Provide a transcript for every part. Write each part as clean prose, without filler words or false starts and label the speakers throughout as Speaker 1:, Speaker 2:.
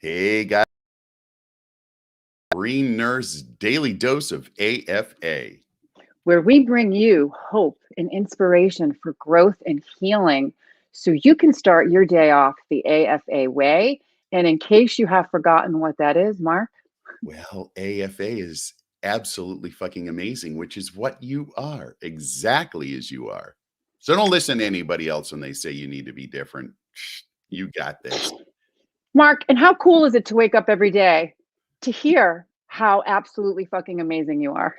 Speaker 1: Hey guys, Green Nurse Daily Dose of AFA.
Speaker 2: Where we bring you hope and inspiration for growth and healing so you can start your day off the AFA way. And in case you have forgotten what that is, Mark.
Speaker 1: Well, AFA is absolutely fucking amazing, which is what you are, exactly as you are. So don't listen to anybody else when they say you need to be different. You got this.
Speaker 2: Mark, and how cool is it to wake up every day to hear how absolutely fucking amazing you are?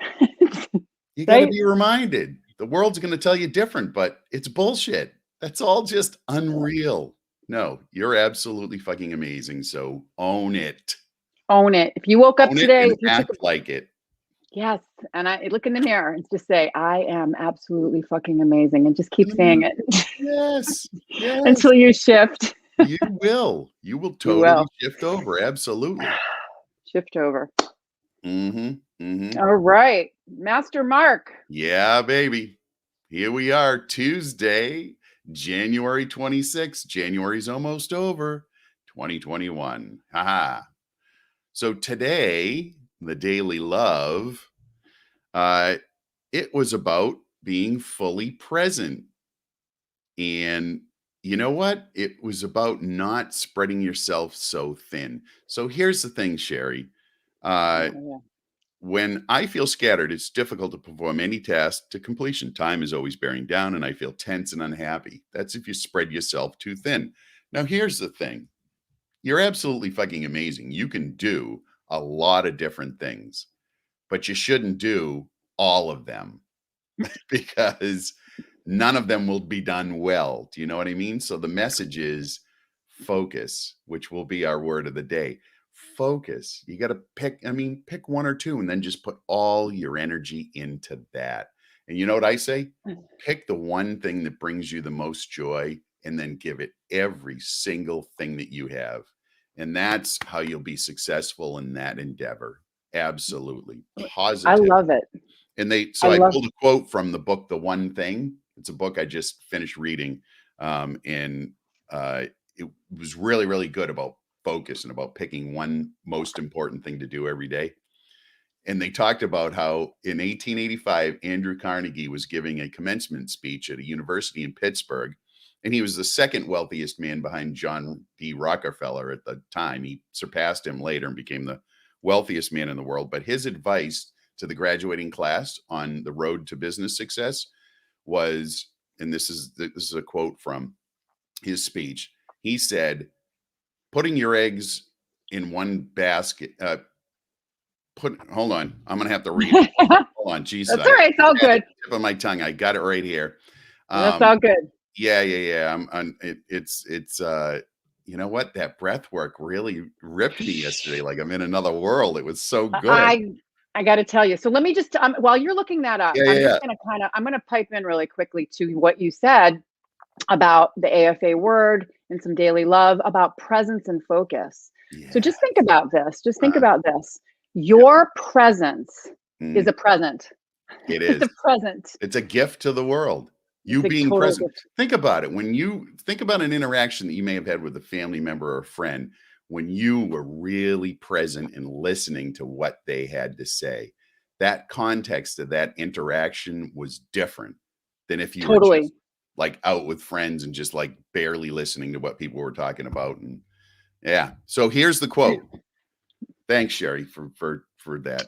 Speaker 1: You got to
Speaker 2: Right?
Speaker 1: be reminded. The world's going to tell you different, but it's bullshit. That's all just unreal. No, you're absolutely fucking amazing. So own it.
Speaker 2: Own it. If you woke up
Speaker 1: Own it
Speaker 2: today,
Speaker 1: and
Speaker 2: if you took
Speaker 1: act like it.
Speaker 2: yes, and I look in the mirror and just say, I am absolutely fucking amazing, and just keep saying it
Speaker 1: Yes. Yes.
Speaker 2: until you shift.
Speaker 1: You will. You will
Speaker 2: You
Speaker 1: totally
Speaker 2: will.
Speaker 1: shift over. Absolutely.
Speaker 2: Shift over.
Speaker 1: Mm-hmm.
Speaker 2: All right. Master Mark.
Speaker 1: Yeah, baby. Here we are, Tuesday, January 26th. January's almost over. 2021. Haha. So today, the Daily Love, it was about being fully present. And you know what? It was about not spreading yourself so thin. So here's the thing, Sherry. Uh,
Speaker 2: Oh,
Speaker 1: when I feel scattered, it's difficult to perform any task to completion. Time is always bearing down, and I feel tense and unhappy. That's if you spread yourself too thin. Now, here's the thing. You're absolutely fucking amazing. You can do a lot of different things, but you shouldn't do all of them because none of them will be done well. Do you know what I mean? So the message is focus, which will be our word of the day. Focus. You got to pick one or two and then just put all your energy into that. And you know what I say?
Speaker 2: yeah.
Speaker 1: Pick the one thing that brings you the most joy and then give it every single thing that you have. And that's how you'll be successful in that endeavor. Absolutely.
Speaker 2: I
Speaker 1: Positive.
Speaker 2: love it.
Speaker 1: And
Speaker 2: I
Speaker 1: I
Speaker 2: love
Speaker 1: pulled a quote from the book, The One Thing. It's a book I just finished reading. And it was really, really good about focus and about picking one most important thing to do every day. And they talked about how in 1885, Andrew Carnegie was giving a commencement speech at a university in Pittsburgh. And he was the second wealthiest man behind John D. Rockefeller at the time. He surpassed him later and became the wealthiest man in the world. But his advice to the graduating class on the road to business success was, and this is a quote from his speech. He said, "Putting your eggs in one basket." Hold on, I'm gonna have to read it. Hold on, Jesus,
Speaker 2: That's all right. It's all
Speaker 1: I had
Speaker 2: good.
Speaker 1: the tip of my tongue. I got it right here.
Speaker 2: That's
Speaker 1: Um,
Speaker 2: all good.
Speaker 1: yeah. It's you know what? That breath work really ripped me yesterday. Like I'm in another world. It was so good.
Speaker 2: I got to tell you. So let me just while you're looking that up, I'm
Speaker 1: Yeah.
Speaker 2: just going to I'm going to pipe in really quickly to what you said about the AFA word and some daily love about presence and focus. So
Speaker 1: Yeah.
Speaker 2: just think about this. Just think
Speaker 1: Uh,
Speaker 2: about this.
Speaker 1: yeah.
Speaker 2: Your presence is
Speaker 1: Mm,
Speaker 2: a present.
Speaker 1: it
Speaker 2: It's
Speaker 1: is.
Speaker 2: a present.
Speaker 1: It's a gift to the world. You
Speaker 2: It's a
Speaker 1: being
Speaker 2: total
Speaker 1: present.
Speaker 2: gift.
Speaker 1: Think about it. When you think about an interaction that you may have had with a family member or a friend, when you were really present and listening to what they had to say, that context of that interaction was different than if you were
Speaker 2: Totally.
Speaker 1: just like out with friends and just like barely listening to what people were talking about. And yeah. So here's the quote. Thanks, Sherry, for that.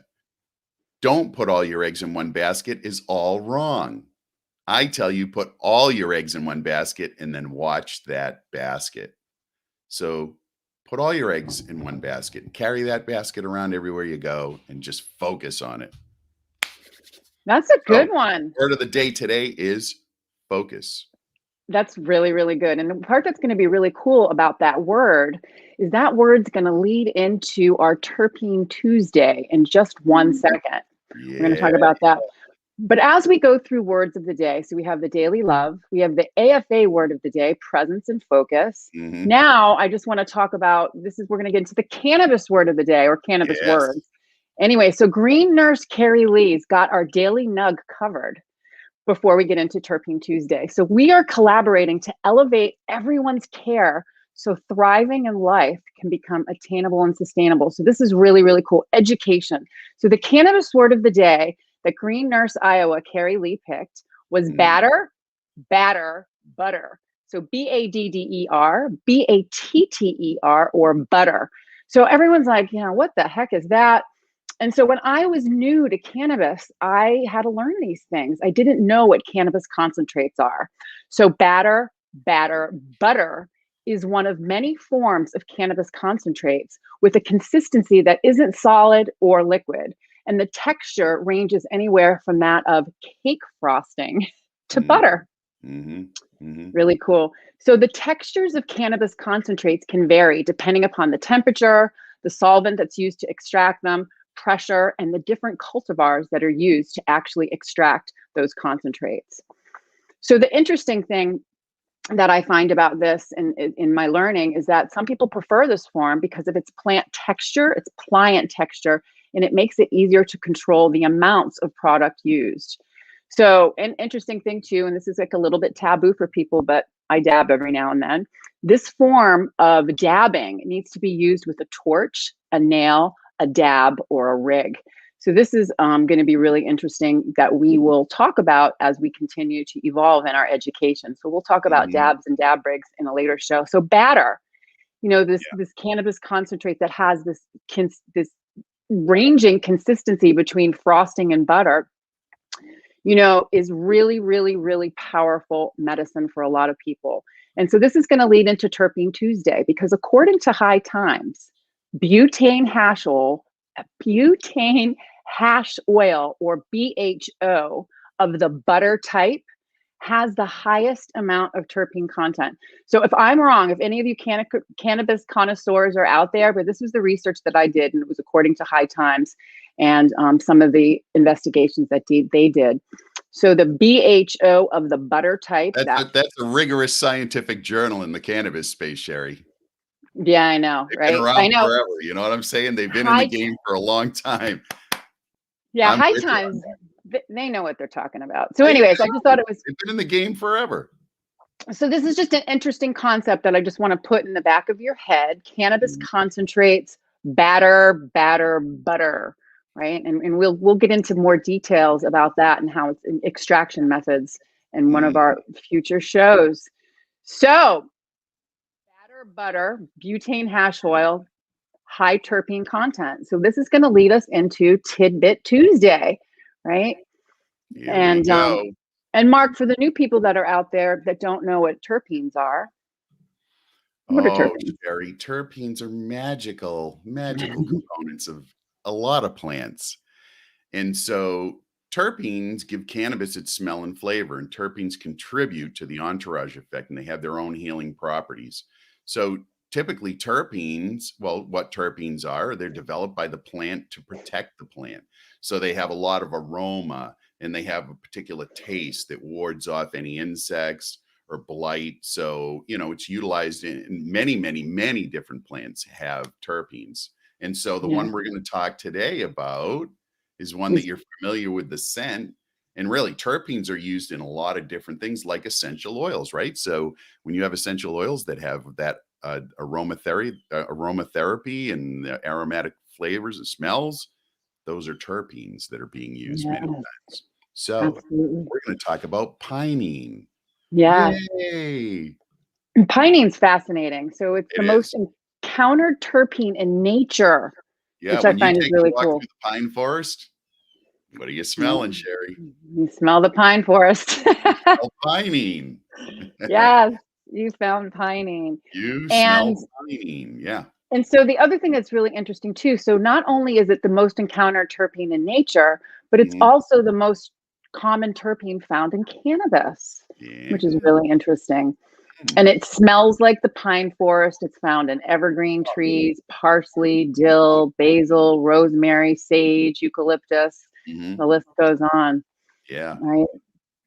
Speaker 1: Don't put all your eggs in one basket is all wrong. I tell you, put all your eggs in one basket and then watch that basket. So put all your eggs in one basket and carry that basket around everywhere you go and just focus on it.
Speaker 2: That's a
Speaker 1: So,
Speaker 2: good one.
Speaker 1: word of the day today is focus.
Speaker 2: That's really, really good. And the part that's going to be really cool about that word is that word's going to lead into our Terpene Tuesday in just 1 second. We're going to
Speaker 1: Yeah.
Speaker 2: talk about that. But as we go through words of the day, so we have the daily love, we have the AFA word of the day, presence and focus.
Speaker 1: Mm-hmm.
Speaker 2: Now, I just want to talk about we're going to get into the cannabis word of the day or cannabis
Speaker 1: Yes.
Speaker 2: words. Anyway, so Green Nurse Carrie Lee's got our daily nug covered before we get into Terpene Tuesday. So we are collaborating to elevate everyone's care so thriving in life can become attainable and sustainable. So this is really, really cool. Education. So the cannabis word of the day that Green Nurse Iowa, Carrie Lee, picked was batter, batter, butter. So BADDER, BATTER, or butter. So everyone's like, what the heck is that? And so when I was new to cannabis, I had to learn these things. I didn't know what cannabis concentrates are. So batter, batter, butter is one of many forms of cannabis concentrates with a consistency that isn't solid or liquid. And the texture ranges anywhere from that of cake frosting to butter. Really cool. So the textures of cannabis concentrates can vary depending upon the temperature, the solvent that's used to extract them, pressure, and the different cultivars that are used to actually extract those concentrates. So the interesting thing that I find about this in my learning is that some people prefer this form because of its plant texture, its pliant texture, and it makes it easier to control the amounts of product used. So an interesting thing too, and this is like a little bit taboo for people, but I dab every now and then. This form of dabbing needs to be used with a torch, a nail, a dab, or a rig. So this is going to be really interesting that we will talk about as we continue to evolve in our education. So we'll talk about dabs and dab rigs in a later show. So batter, this cannabis concentrate that has this ranging consistency between frosting and butter, is really, really, really powerful medicine for a lot of people. And so this is going to lead into Terpene Tuesday, because according to High Times, butane hash oil, or BHO, of the butter type has the highest amount of terpene content. So if I'm wrong, if any of you cannabis connoisseurs are out there, but this was the research that I did, and it was according to High Times and some of the investigations that they did. So the BHO of the butter type.
Speaker 1: That's a rigorous scientific journal in the cannabis space, Sherry.
Speaker 2: Yeah, I know,
Speaker 1: They've
Speaker 2: right?
Speaker 1: been around
Speaker 2: I know.
Speaker 1: forever. You know what I'm saying? They've been in the game for a long time.
Speaker 2: Yeah, High Times, they know what they're talking about. So anyways, I just thought it was...
Speaker 1: They've been in the game forever.
Speaker 2: So this is just an interesting concept that I just want to put in the back of your head. Cannabis concentrates, batter, batter, butter, right? And we'll get into more details about that and how it's in extraction methods in one of our future shows. So batter, butter, butane hash oil, high terpene content. So this is going to lead us into Tidbit Tuesday, right?
Speaker 1: Here we go.
Speaker 2: And Mark, for the new people that are out there that don't know what terpenes are, what are terpenes?
Speaker 1: Sherry, terpenes are magical components of a lot of plants. And so terpenes give cannabis its smell and flavor, and terpenes contribute to the entourage effect, and they have their own healing properties. So typically terpenes, what terpenes are, they're developed by the plant to protect the plant. So they have a lot of aroma, and they have a particular taste that wards off any insects or blight. So, it's utilized in many, many, many different plants have terpenes. And so the one we're going to talk today about is one that you're familiar with, the scent. And really, terpenes are used in a lot of different things, like essential oils, right? So when you have essential oils that have that aromatherapy and the aromatic flavors and smells, those are terpenes that are being used many times. So we're going to talk about pinene.
Speaker 2: Yeah.
Speaker 1: Yay.
Speaker 2: Pinene's fascinating. So it's the most encountered terpene in nature, which I find is really cool.
Speaker 1: Through the pine forest, what are you smelling, Sherry?
Speaker 2: You smell the pine forest.
Speaker 1: Smell pinene.
Speaker 2: Yes, you found pinene.
Speaker 1: Smell pinene, yeah.
Speaker 2: And so the other thing that's really interesting too, so not only is it the most encountered terpene in nature, but it's also the most common terpene found in cannabis, which is really interesting. And it smells like the pine forest. It's found in evergreen trees, parsley, dill, basil, rosemary, sage, eucalyptus. The list goes on.
Speaker 1: Yeah.
Speaker 2: Right.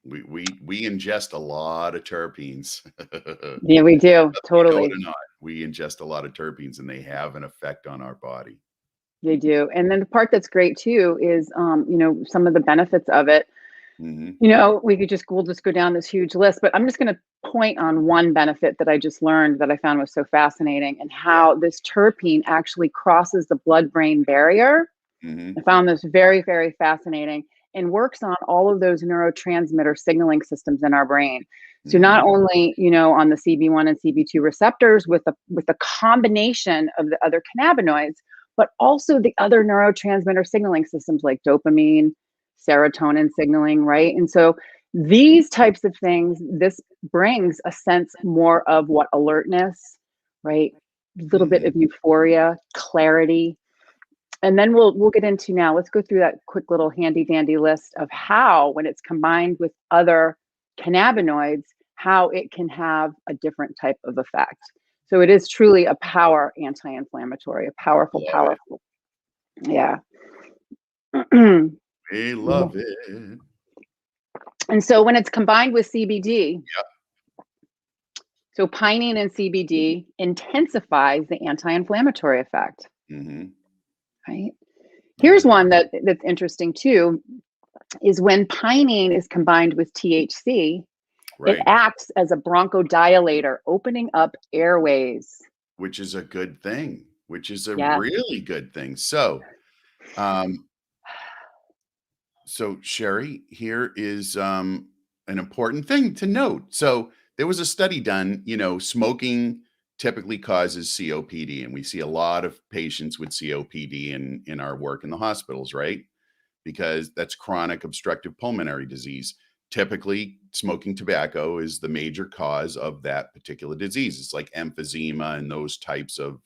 Speaker 1: We ingest a lot of terpenes.
Speaker 2: Yeah, we do. Totally.
Speaker 1: We ingest a lot of terpenes, and they have an effect on our body.
Speaker 2: They do. And then the part that's great too is, some of the benefits of it.
Speaker 1: Mhm.
Speaker 2: We'll just go down this huge list, but I'm just going to point on one benefit that I just learned that I found was so fascinating, and
Speaker 1: Yeah.
Speaker 2: how this terpene actually crosses the blood-brain barrier. I
Speaker 1: Mhm.
Speaker 2: found this very, very fascinating, and works on all of those neurotransmitter signaling systems in our brain. So not
Speaker 1: Mhm.
Speaker 2: only, on the CB1 and CB2 receptors with the combination of the other cannabinoids, but also the other neurotransmitter signaling systems like dopamine, serotonin signaling, right? And so these types of things, this brings a sense more of what alertness, right? A little bit
Speaker 1: Mhm.
Speaker 2: of euphoria, clarity, and then we'll get into, now let's go through that quick little handy dandy list of how, when it's combined with other cannabinoids, how it can have a different type of effect. So it is truly a power anti-inflammatory, a powerful,
Speaker 1: Love it.
Speaker 2: powerful. Yeah.
Speaker 1: We love it.
Speaker 2: And so when it's combined with CBD,
Speaker 1: Yep.
Speaker 2: so pinene and CBD intensifies the anti-inflammatory effect,
Speaker 1: Mhm.
Speaker 2: right? Here's
Speaker 1: Yeah.
Speaker 2: one that's interesting too, is when pinene is combined with THC, it
Speaker 1: Right.
Speaker 2: acts as a bronchodilator, opening up airways.
Speaker 1: Which is a good thing, which is a
Speaker 2: Yes.
Speaker 1: really good thing. Um, so Sherry, here is an important thing to note. So there was a study done, smoking typically causes COPD, and we see a lot of patients with COPD in our work in the hospitals, right? Because that's chronic obstructive pulmonary disease. Typically, smoking tobacco is the major cause of that particular disease. It's like emphysema and those types of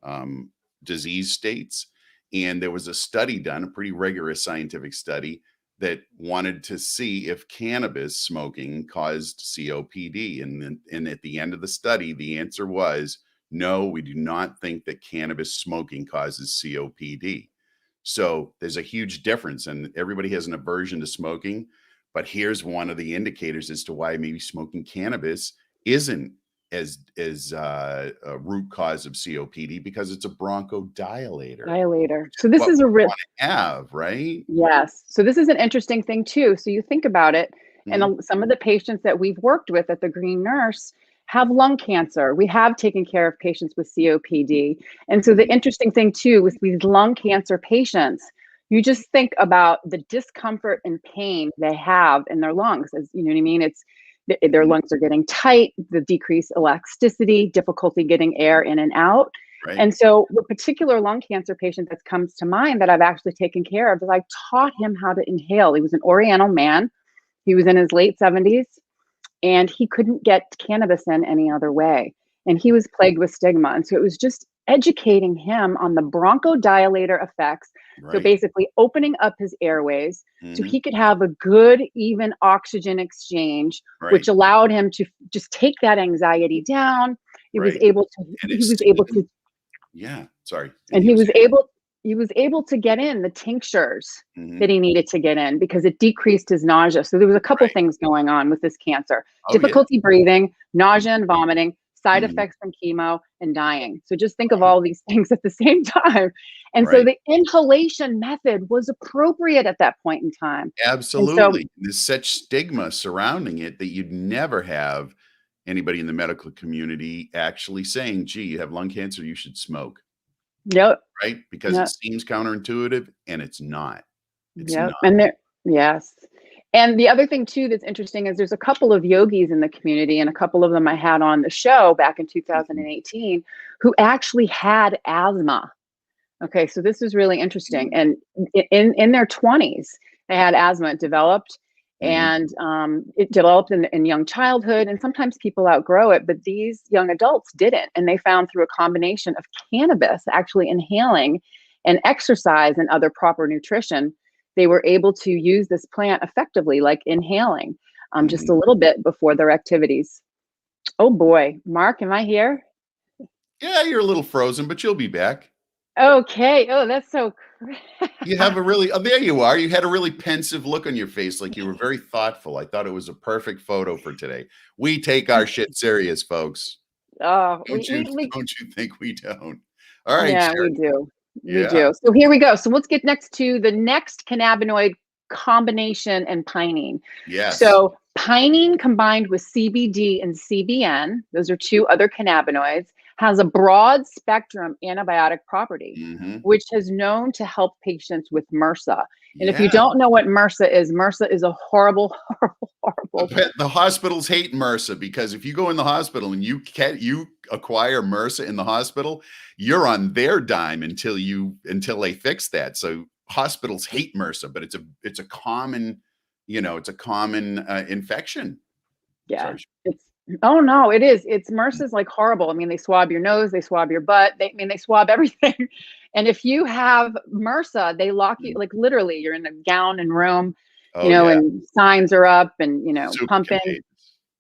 Speaker 1: um, disease states. And there was a study done, a pretty rigorous scientific study, that wanted to see if cannabis smoking caused COPD. And at the end of the study, the answer was no, we do not think that cannabis smoking causes COPD. So there's a huge difference, and everybody has an aversion to smoking. But here's one of the indicators as to why maybe smoking cannabis isn't as a root cause of COPD, because it's a bronchodilator,
Speaker 2: Dilator.
Speaker 1: which is
Speaker 2: So this
Speaker 1: what
Speaker 2: is
Speaker 1: we
Speaker 2: a real,
Speaker 1: want to have, right?
Speaker 2: yes. So this is an interesting thing too. So you think about it, and
Speaker 1: Mhm.
Speaker 2: some of the patients that we've worked with at the Green Nurse have lung cancer. We have taken care of patients with COPD. And so the
Speaker 1: Mhm.
Speaker 2: interesting thing too with these lung cancer patients, you just think about the discomfort and pain they have in their lungs. As you know what I mean? It's their
Speaker 1: Mhm.
Speaker 2: lungs are getting tight, the decreased elasticity, difficulty getting air in and out.
Speaker 1: Right.
Speaker 2: And so the particular lung cancer patient that comes to mind that I've actually taken care of is I taught him how to inhale. He was an Oriental man. He was in his late 70s, and he couldn't get cannabis in any other way. And he was plagued with stigma. And so it was just educating him on the bronchodilator effects. So
Speaker 1: Right.
Speaker 2: basically opening up his airways so
Speaker 1: Mhm.
Speaker 2: he could have a good, even oxygen exchange, which
Speaker 1: Right.
Speaker 2: allowed him to just take that anxiety down. He was
Speaker 1: Right.
Speaker 2: able to,
Speaker 1: And
Speaker 2: he
Speaker 1: it's
Speaker 2: was able
Speaker 1: seen.
Speaker 2: to
Speaker 1: Yeah. Sorry. And
Speaker 2: and
Speaker 1: he was
Speaker 2: he was able to get in the tinctures that
Speaker 1: Mhm.
Speaker 2: he needed to get in because it decreased his nausea. So there was a couple
Speaker 1: Right.
Speaker 2: things going on with this cancer:
Speaker 1: Oh, yeah.
Speaker 2: difficulty breathing,
Speaker 1: Mhm.
Speaker 2: nausea and vomiting, side
Speaker 1: Mhm.
Speaker 2: effects from chemo, and dying. So just think of all these things at the same time. And so
Speaker 1: Right.
Speaker 2: the inhalation method was appropriate at that point in time. And so,
Speaker 1: Absolutely. There's such stigma surrounding it that you'd never have anybody in the medical community actually saying, "Gee, you have lung cancer, you should smoke,"
Speaker 2: yep,
Speaker 1: right? Because it
Speaker 2: yep.
Speaker 1: seems counterintuitive, and it's not. It's
Speaker 2: Yep,
Speaker 1: not.
Speaker 2: and there, yes. And the other thing too that's interesting is there's a couple of yogis in the community, and a couple of them I had on the show back in
Speaker 1: Mhm,
Speaker 2: 2018, who actually had asthma. Okay, so this is really interesting.
Speaker 1: mhm,
Speaker 2: And in their 20s, they had asthma. It developed,
Speaker 1: mhm,
Speaker 2: and it developed in young childhood. And sometimes people outgrow it, but these young adults didn't. And they found through a combination of cannabis, actually inhaling, and exercise and other proper nutrition, they were able to use this plant effectively, like inhaling, just
Speaker 1: mhm.
Speaker 2: a little bit before their activities. Oh boy, Mark, am I here?
Speaker 1: Yeah, you're a little frozen, but you'll be back.
Speaker 2: Okay. Oh, that's so.
Speaker 1: You have a really oh, there you are. You had a really pensive look on your face, like you were very thoughtful. I thought it was a perfect photo for today. We take our shit serious, folks.
Speaker 2: Oh,
Speaker 1: Don't you don't you think we don't? All right,
Speaker 2: yeah, we
Speaker 1: Sherry.
Speaker 2: do. We
Speaker 1: Yeah.
Speaker 2: do. So here we go. So let's get next to the next cannabinoid combination and pinene.
Speaker 1: Yes.
Speaker 2: So pinene combined with CBD and CBN, those are two other cannabinoids, has a broad spectrum antibiotic property,
Speaker 1: Hmm.
Speaker 2: which has known to help patients with MRSA. And if you
Speaker 1: Yeah.
Speaker 2: don't know what MRSA is a horrible, horrible, horrible.
Speaker 1: The hospitals hate MRSA because if you go in the hospital and you acquire MRSA in the hospital, you're on their dime until they fix that. So hospitals hate MRSA, but it's a common, it's a common infection.
Speaker 2: Yeah.
Speaker 1: Sorry.
Speaker 2: It's oh no, it is. It's MRSA is like horrible. I mean, they swab your nose, they swab your butt, they swab everything. And if you have MRSA, they lock you, like literally you're in a gown and room,
Speaker 1: Oh yeah,
Speaker 2: and signs are up and
Speaker 1: super
Speaker 2: pumping.
Speaker 1: contagious.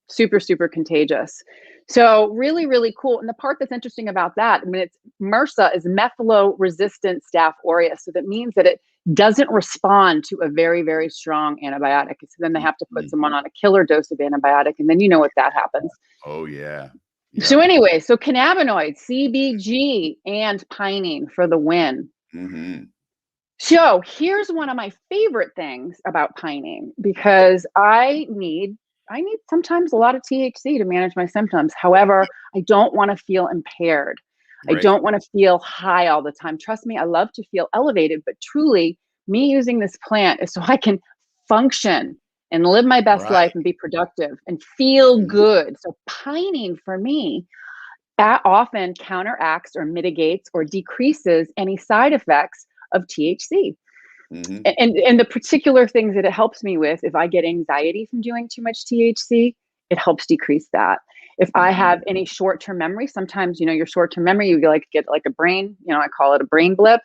Speaker 2: Super, super contagious. So really, really cool. And the part that's interesting about that, I mean, it's MRSA is methylo-resistant Staph aureus. So that means that it doesn't respond to a very, very strong antibiotic. So then they have to put
Speaker 1: Mhm.
Speaker 2: someone on a killer dose of antibiotic. And then you know what that happens.
Speaker 1: Oh yeah, yeah.
Speaker 2: So anyway, so cannabinoids, CBG and pinene for the win.
Speaker 1: Hmm.
Speaker 2: So here's one of my favorite things about pinene because I need sometimes a lot of THC to manage my symptoms. However, I don't want to feel impaired. I
Speaker 1: Right,
Speaker 2: don't want to feel high all the time. Trust me, I love to feel elevated, but truly me using this plant is so I can function and live my best
Speaker 1: right.
Speaker 2: life and be productive and feel
Speaker 1: Mhm,
Speaker 2: good. So pinene for me that often counteracts or mitigates or decreases any side effects of THC.
Speaker 1: mhm,
Speaker 2: And the particular things that it helps me with, if I get anxiety from doing too much THC, it helps decrease that. If I
Speaker 1: mhm.
Speaker 2: have any short-term memory, sometimes your short-term memory, you get like a brain, I call it a brain blip.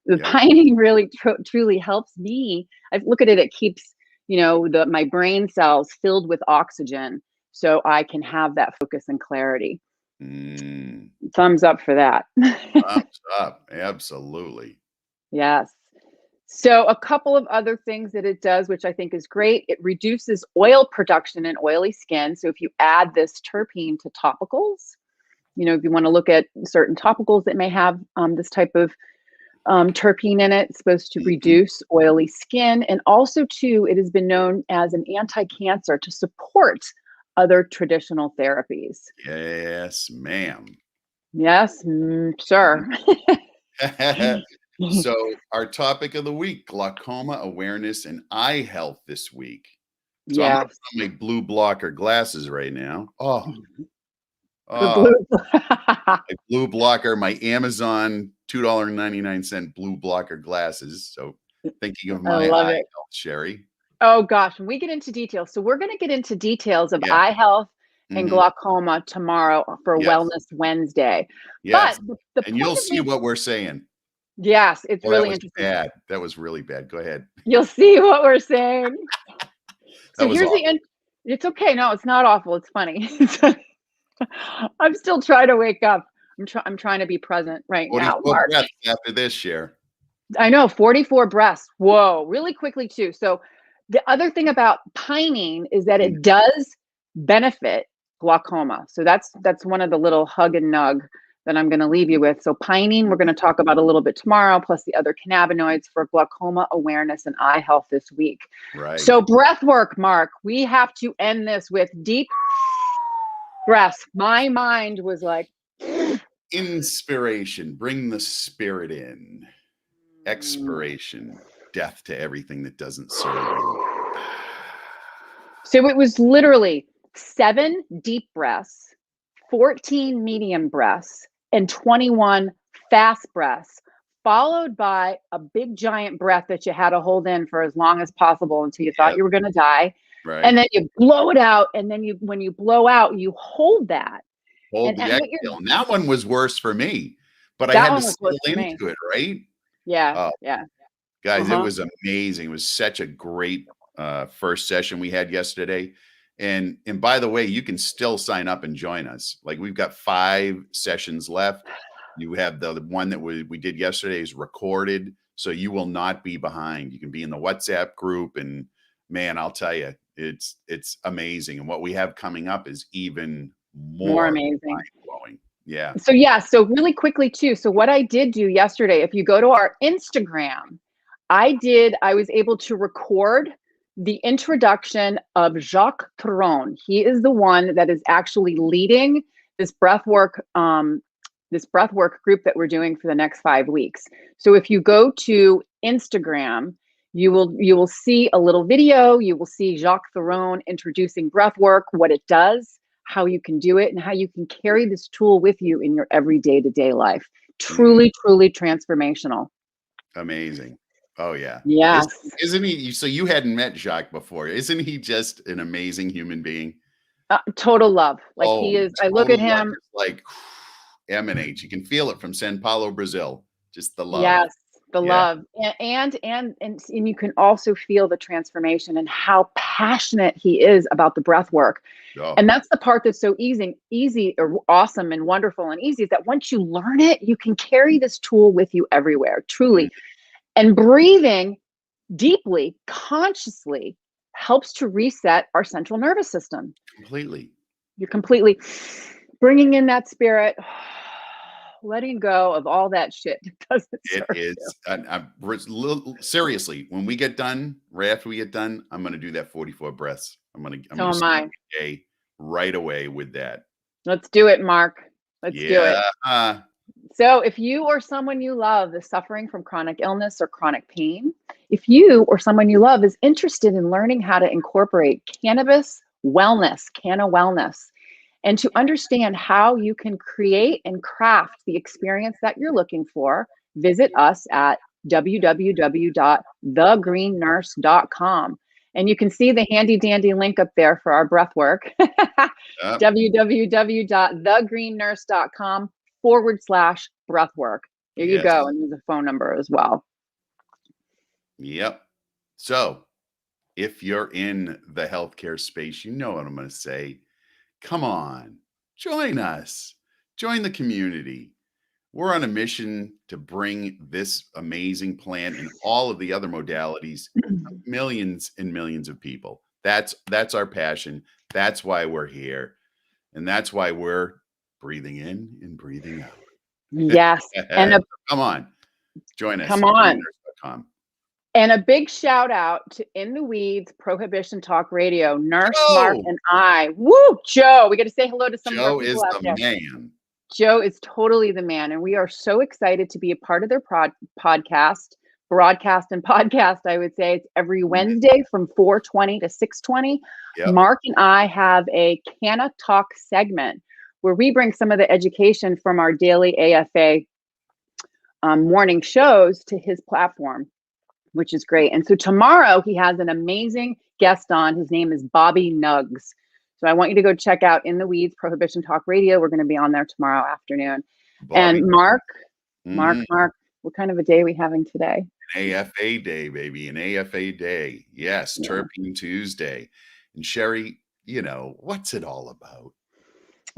Speaker 2: The
Speaker 1: Yep.
Speaker 2: pining really truly helps me. I look at it, it keeps, my brain cells filled with oxygen so I can have that focus and clarity.
Speaker 1: Mm.
Speaker 2: Thumbs up for that.
Speaker 1: Thumbs up. Absolutely.
Speaker 2: Yes. So, a couple of other things that it does, which I think is great, it reduces oil production in oily skin. So, if you add this terpene to topicals, if you want to look at certain topicals that may have this type of terpene in it, it's supposed to
Speaker 1: Mhm.
Speaker 2: reduce oily skin. And also, too, it has been known as an anti cancer to support other traditional therapies.
Speaker 1: Yes, ma'am.
Speaker 2: Yes, sir.
Speaker 1: So, our topic of the week, glaucoma awareness and eye health this week. So, I'm gonna
Speaker 2: Yes.
Speaker 1: put on my blue blocker glasses right now. Oh,
Speaker 2: The
Speaker 1: oh,
Speaker 2: blue.
Speaker 1: my blue blocker, my Amazon $2.99 blue blocker glasses. So, thinking of
Speaker 2: I
Speaker 1: my
Speaker 2: love
Speaker 1: eye
Speaker 2: it.
Speaker 1: health, Sherry.
Speaker 2: Oh gosh, when we get into details. So we're going to get into details of
Speaker 1: Yeah.
Speaker 2: eye health and
Speaker 1: Mhm.
Speaker 2: glaucoma tomorrow for
Speaker 1: Yes.
Speaker 2: Wellness Wednesday.
Speaker 1: Yes.
Speaker 2: But the
Speaker 1: And
Speaker 2: point
Speaker 1: you'll
Speaker 2: of
Speaker 1: see
Speaker 2: this,
Speaker 1: what we're saying.
Speaker 2: yes, it's
Speaker 1: Oh, that
Speaker 2: really
Speaker 1: was
Speaker 2: interesting.
Speaker 1: bad. That was really bad. Go ahead.
Speaker 2: You'll see what we're saying.
Speaker 1: That
Speaker 2: So
Speaker 1: was
Speaker 2: here's the
Speaker 1: awful.
Speaker 2: end. It's okay. No, it's not awful. It's funny. I'm still trying to wake up. I'm trying to be present right now,
Speaker 1: 44
Speaker 2: Mark.
Speaker 1: breaths after this, Cher.
Speaker 2: I know, 44 breaths. Whoa, really quickly too. So the other thing about pinene is that
Speaker 1: Mm,
Speaker 2: it does benefit glaucoma. So that's one of the little hug and nug that I'm going to leave you with. So pinene we're going to talk about a little bit tomorrow, plus the other cannabinoids for glaucoma awareness and eye health this week.
Speaker 1: right.
Speaker 2: So breath work, Mark. We have to end this with deep breaths. My mind was like,
Speaker 1: Inspiration, bring the spirit in. Expiration, death to everything that doesn't serve you.
Speaker 2: so it was literally 7 deep breaths, 14 medium breaths, and 21 fast breaths, followed by a big giant breath that you had to hold in for as long as possible until you thought
Speaker 1: Yep,
Speaker 2: you were going to die. And
Speaker 1: right.
Speaker 2: then you blow it out. And then when you blow out, you hold that.
Speaker 1: Hold
Speaker 2: And
Speaker 1: the
Speaker 2: what you're,
Speaker 1: exhale. And that one was worse for me, but I
Speaker 2: that
Speaker 1: had to
Speaker 2: one was worse
Speaker 1: settle
Speaker 2: for me.
Speaker 1: into it, right?
Speaker 2: Yeah.
Speaker 1: Oh,
Speaker 2: Yeah.
Speaker 1: guys, it
Speaker 2: Uh-huh.
Speaker 1: was amazing. It was such a great first session we had yesterday. And by the way, you can still sign up and join us. Like we've got 5 sessions left. You have the one that we did yesterday is recorded, so you will not be behind. You can be in the WhatsApp group, and man, I'll tell you, it's amazing. And what we have coming up is even
Speaker 2: More
Speaker 1: more
Speaker 2: amazing.
Speaker 1: mind blowing. Yeah.
Speaker 2: So yeah, so really quickly too. So what I did do yesterday, if you go to our Instagram, I was able to record the introduction of Jacques Perron. He is the one that is actually leading this breathwork group that we're doing for the next 5 weeks. So if you go to Instagram, you will see a little video. You will see Jacques Perron introducing breathwork, what it does, how you can do it, and how you can carry this tool with you in your everyday to day life. Truly, truly transformational.
Speaker 1: Amazing. Oh yeah.
Speaker 2: Yes.
Speaker 1: Isn't he? So you hadn't met Jacques before. Isn't he just an amazing human being?
Speaker 2: Total love. Like he
Speaker 1: Oh,
Speaker 2: is, I look at
Speaker 1: total love,
Speaker 2: him.
Speaker 1: just like emanates. You can feel it from Sao Paulo, Brazil. Just the love.
Speaker 2: Yes, the
Speaker 1: Yeah.
Speaker 2: love. And you can also feel the transformation and how passionate he is about the breath work.
Speaker 1: Oh,
Speaker 2: And that's the part that's so easy or awesome and wonderful and easy, is that once you learn it, you can carry this tool with you everywhere, truly. And breathing deeply, consciously helps to reset our central nervous system.
Speaker 1: completely.
Speaker 2: You're completely bringing in that spirit, letting go of all that shit that doesn't
Speaker 1: It
Speaker 2: serve you.
Speaker 1: is. Seriously, when we get done, right after we get done, I'm going to do that 44 breaths. I'm
Speaker 2: So
Speaker 1: going to
Speaker 2: am
Speaker 1: start
Speaker 2: I.
Speaker 1: my day right away with that.
Speaker 2: Let's do it, Mark. Let's do it.
Speaker 1: Yeah.
Speaker 2: So if you or someone you love is suffering from chronic illness or chronic pain, if you or someone you love is interested in learning how to incorporate cannabis wellness, canna wellness, and to understand how you can create and craft the experience that you're looking for, visit us at www.thegreennurse.com. And you can see the handy dandy link up there for our breath work. www.thegreennurse.com/breathwork. There you
Speaker 1: Yes.
Speaker 2: go. And there's a phone number as well.
Speaker 1: Yep. So if you're in the healthcare space, you know what I'm going to say. Come on, join us, join the community. We're on a mission to bring this amazing plant and all of the other modalities to millions and millions of people. That's our passion. That's why we're here. And that's why we're breathing in and breathing out.
Speaker 2: Yes. And
Speaker 1: Come on, join us
Speaker 2: come
Speaker 1: at
Speaker 2: on.
Speaker 1: greenearth.com.
Speaker 2: And a big shout out to In the Weeds Prohibition Talk Radio, Nurse Mark
Speaker 1: Joe!
Speaker 2: and I. Woo, Joe. We got to say hello to some of our
Speaker 1: Joe is
Speaker 2: people out
Speaker 1: the
Speaker 2: there.
Speaker 1: man.
Speaker 2: Joe is totally the man, and we are so excited to be a part of their broadcast, I would say. It's every Wednesday from 4:20 to 6:20.
Speaker 1: Yep.
Speaker 2: Mark and I have a Canna Talk segment where we bring some of the education from our daily AFA morning shows to his platform, which is great. And so tomorrow he has an amazing guest on. His name is Bobby Nuggs. So I want you to go check out In the Weeds Prohibition Talk Radio. We're going to be on there tomorrow afternoon.
Speaker 1: Bobby.
Speaker 2: And Mark,
Speaker 1: Mhm.
Speaker 2: what kind of a day are we having today?
Speaker 1: An AFA day, baby. An AFA day. Yes,
Speaker 2: Yeah.
Speaker 1: Terpene Tuesday. And Sherry, what's it all about?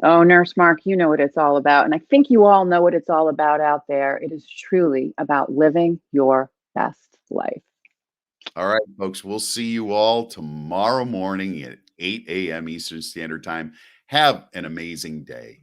Speaker 2: Oh, Nurse Mark, you know what it's all about. And I think you all know what it's all about out there. It is truly about living your best life.
Speaker 1: All right, folks, we'll see you all tomorrow morning at 8 a.m. Eastern Standard Time. Have an amazing day.